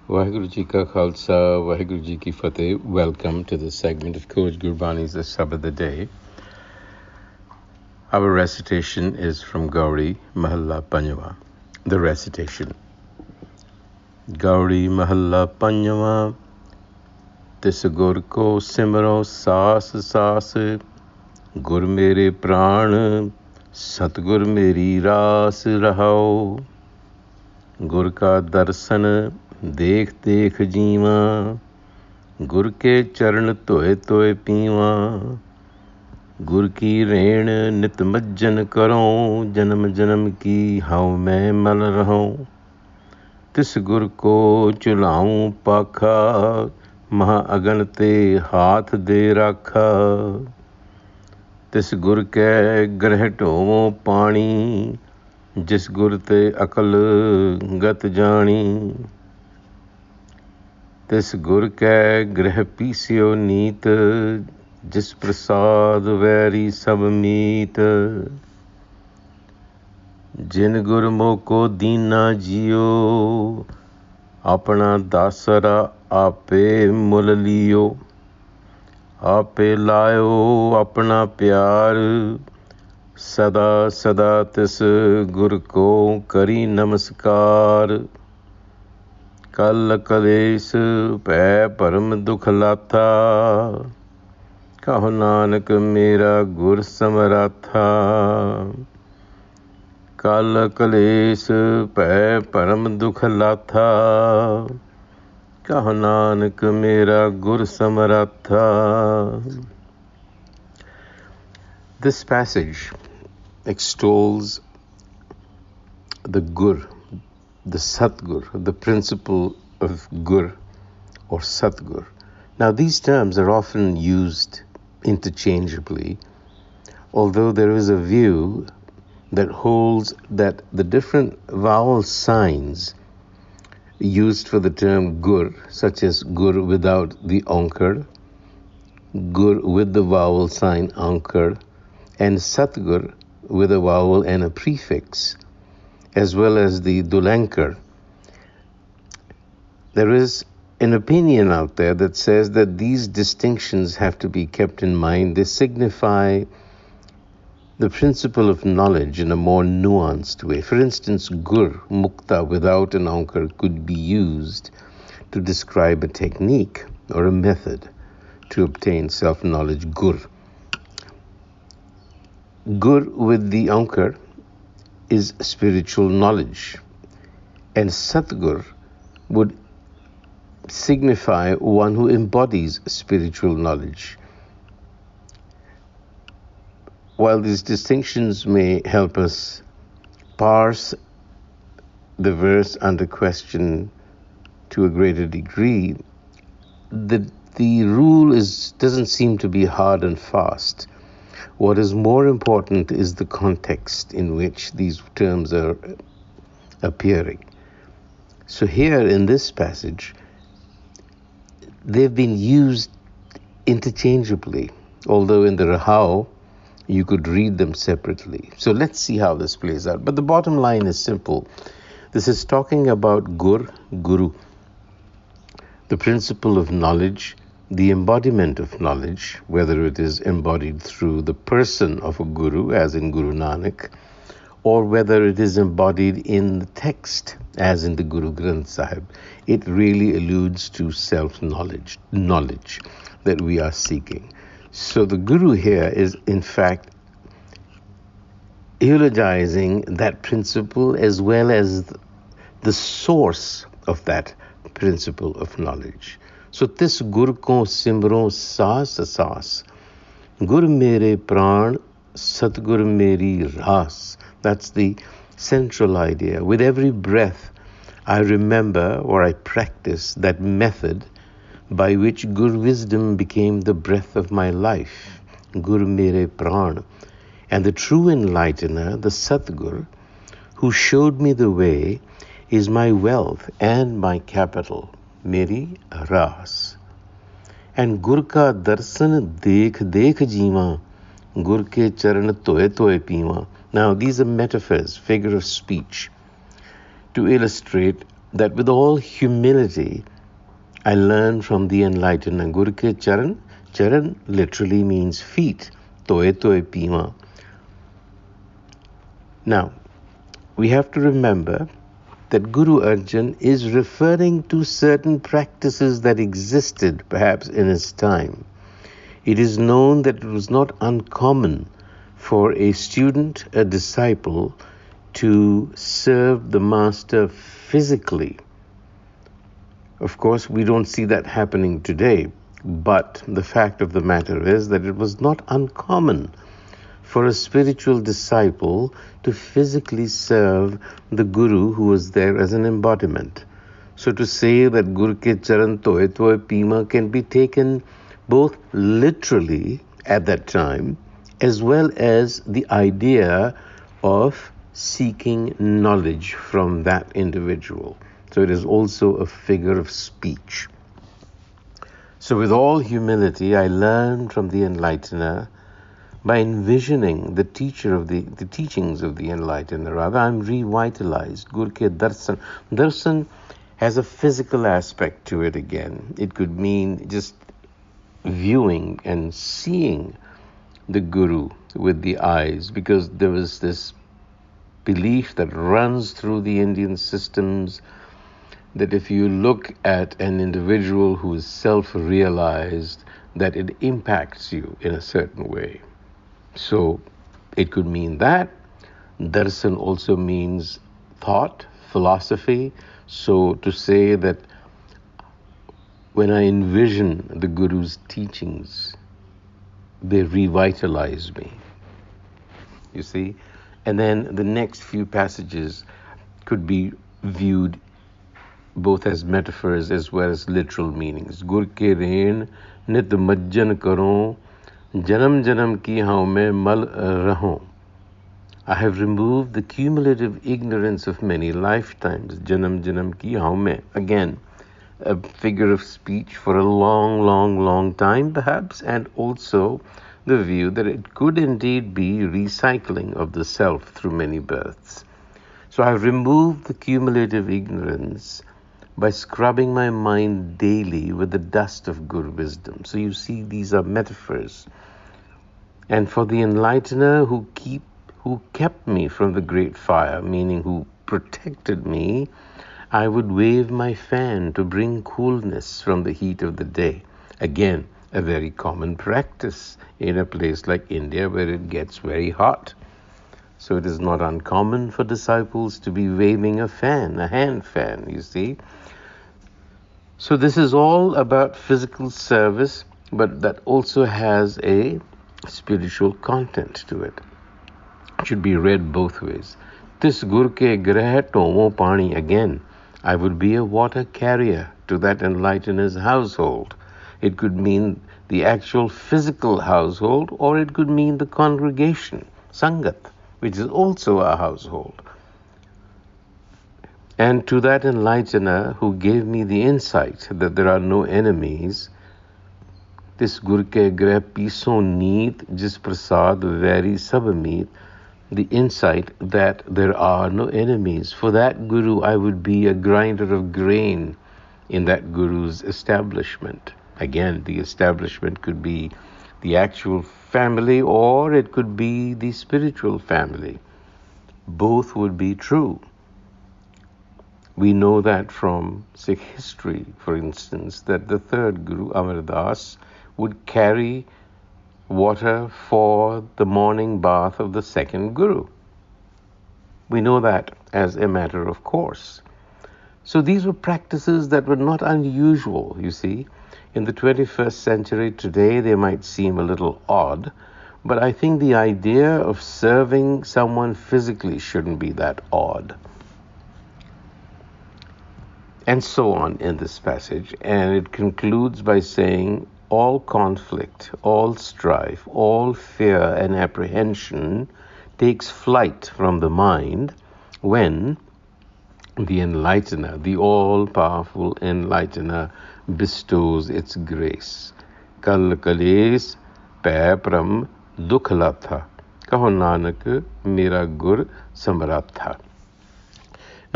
Waheguru Ji Ka Khalsa, Waheguru Ji Ki Fateh. Welcome to this segment of Coach Gurbani's a-sabad-a-day. Our recitation is from Gauri Mahalla Panjwa. The recitation. Gauri Mahalla Panjwa, Tis Gur Ko Simrau Sas Sas, Gur Mere Pran, Satgur Meri Ras Rahao, Gur Ka Darsan देख देख जीवा, गुर के चरण धोए धोए पीवा, गुर की रेण नित मज्जन करो, जन्म जन्म की हाउ मैं मल रहूं, तिस गुर को चुलाऊं पाखा, महा अगन ते हाथ दे राखा, तिस गुर के ग्रह ढोवो पानी, जिस गुर ते अकल गत जानी, तिस गुर कै ग्रह पीसियो नीत, जिस प्रसाद वैरी सब मीत, जिन गुर मोको दीना जियो, अपना दासरा आपे मुल लियो, आपे लायो अपना प्यार, सदा सदा तिस गुर को करी नमस्कार, कल कलेश पै परम दुख लाथा, कहो नानक मेरा गुर समराथा, कल कलेश पै परम दुख लाथा, कहो नानक मेरा गुर समराथा. This passage extols the Gur, the Satgur, the principle of Gur or Satgur. Now these terms are often used interchangeably, although there is a view that holds that the different vowel signs used for the term Gur, such as Gur without the Onkar, Gur with the vowel sign Ankar, and Satgur with a vowel and a prefix, as well as the Dulankar. There is an opinion out there that says that these distinctions have to be kept in mind. They signify the principle of knowledge in a more nuanced way. For instance, Gur, Mukta without an Ankar, could be used to describe a technique or a method to obtain self-knowledge. Gur. Gur with the Ankar is spiritual knowledge, and Satgur would signify one who embodies spiritual knowledge. While these distinctions may help us parse the verse under question to a greater degree, the rule doesn't seem to be hard and fast. What is more important is the context in which these terms are appearing. So here in this passage, they've been used interchangeably, although in the Rahau, you could read them separately. So let's see how this plays out. But the bottom line is simple. This is talking about Gur, Guru, the principle of knowledge, the embodiment of knowledge, whether it is embodied through the person of a guru, as in Guru Nanak, or whether it is embodied in the text, as in the Guru Granth Sahib. It really alludes to self-knowledge, knowledge that we are seeking. So the Guru here is, in fact, eulogizing that principle as well as the source of that principle of knowledge. So tis gur ko Simrau Sas Sas, Gur mere pran, Satgur meri ras. That's the central idea. With every breath, I remember or I practice that method by which Gur wisdom became the breath of my life, Gur mere pran. And the true enlightener, the Satgur, who showed me the way, is my wealth and my capital, Meri ras. And Gur ka darsan dekh dekh jeeva, Gur ke charan toye toye peeva. Now these are metaphors, figure of speech, to illustrate that with all humility, I learn from the enlightened Guru ke charan. Charan literally means feet. Toe toe pima. Now, we have to remember that Guru Arjan is referring to certain practices that existed perhaps in his time. It is known that it was not uncommon for a student, a disciple, to serve the master physically. Of course, we don't see that happening today, but the fact of the matter is that it was not uncommon for a spiritual disciple to physically serve the Guru who was there as an embodiment. So to say that Guru ke charan toe toe pima can be taken both literally at that time, as well as the idea of seeking knowledge from that individual. So it is also a figure of speech. So with all humility, I learned from the enlightener by envisioning the teachings of the enlightener. Rather, I'm revitalized. Guru ke darshan. Darshan has a physical aspect to it again. It could mean just viewing and seeing the Guru with the eyes, because there was this belief that runs through the Indian systems that if you look at an individual who is self-realized, that it impacts you in a certain way. So it could mean that. Darshan also means thought, philosophy. So to say that when I envision the Guru's teachings, they revitalize me. You see? And then the next few passages could be viewed both as metaphors as well as literal meanings. Gur ke reen nit majjan karo, janam janam ki hau mein mal raho. I have removed the cumulative ignorance of many lifetimes. Janam janam ki hau mein. Again, a figure of speech for a long, long, long time perhaps, and also the view that it could indeed be recycling of the self through many births. So I have removed the cumulative ignorance by scrubbing my mind daily with the dust of good wisdom. So you see, these are metaphors. And for the enlightener who kept me from the great fire, meaning who protected me, I would wave my fan to bring coolness from the heat of the day. Again, a very common practice in a place like India where it gets very hot. So it is not uncommon for disciples to be waving a fan, a hand fan, you see. So this is all about physical service, but that also has a spiritual content to it. It should be read both ways. Tis gur ke grah tomo pani. Again, I would be a water carrier to that enlightener's household. It could mean the actual physical household, or it could mean the congregation, Sangat, which is also a household. And to that enlightener who gave me the insight that there are no enemies, this Gur ke greh piso neet jis prasad very sab meet, the insight that there are no enemies. For that Guru, I would be a grinder of grain in that Guru's establishment. Again, the establishment could be the actual family, or it could be the spiritual family. Both would be true. We know that from Sikh history, for instance, that the third Guru, Amar Das, would carry water for the morning bath of the second Guru. We know that as a matter of course. So these were practices that were not unusual, you see. In the 21st century today, they might seem a little odd, but I think the idea of serving someone physically shouldn't be that odd. And so on in this passage, and it concludes by saying, all conflict, all strife, all fear and apprehension takes flight from the mind when the enlightener, the all-powerful enlightener, bestows its grace. Kal kales pੈ pram dukh latha, kaho nanak mera gur samratha.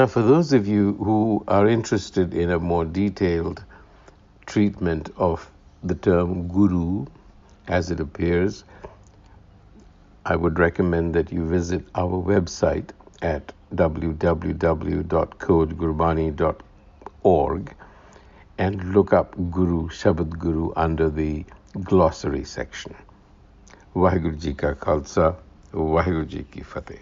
Now, for those of you who are interested in a more detailed treatment of the term guru as it appears, I would recommend that you visit our website at www.codegurbani.org and look up Guru, Shabad Guru under the glossary section. Waheguru Ji Ka Khalsa, Waheguru Ji Ki Fateh.